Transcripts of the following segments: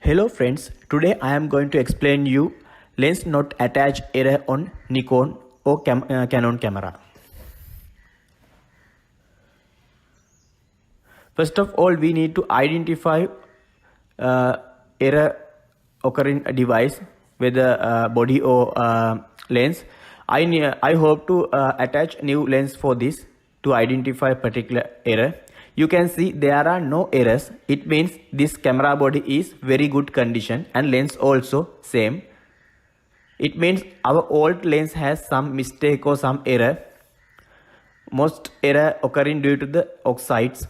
Hello friends, today I am going to explain you lens not attached error on Nikon or Canon camera. First of all, we need to identify error occurring device, whether body or lens. I hope to attach new lens for this to identify particular error. You can see there are no errors. It means this camera body is very good condition and lens also same. It means our old lens has some mistake or some error. Most error occurring due to the oxides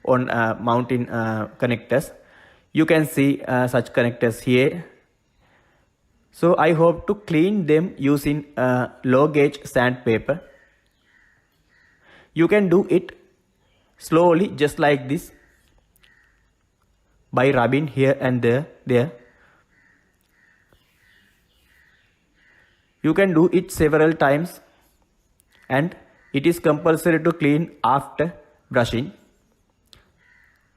on mounting connectors. You can see such connectors here. So I hope to clean them using low gauge sandpaper. You can do it slowly, just like this, by rubbing here and there. You can do it several times, and it is compulsory to clean after brushing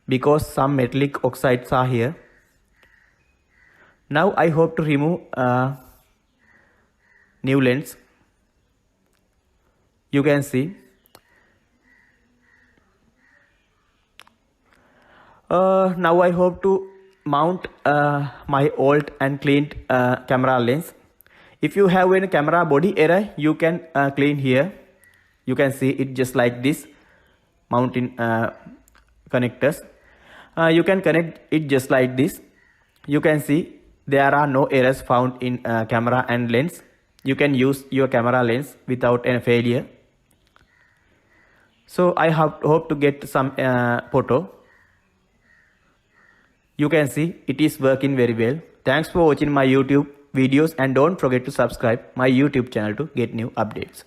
because some metallic oxides are here. Now I hope to remove new lens. You can see. Now I hope to mount my old and cleaned camera lens. If you have any camera body error, you can clean here. You can see it just like this, mounting connectors. You can connect it just like this. You can see there are no errors found in camera and lens. You can use your camera lens without any failure. So I hope to get some photo. You can see it is working very well. Thanks for watching my YouTube videos and don't forget to subscribe my YouTube channel to get new updates.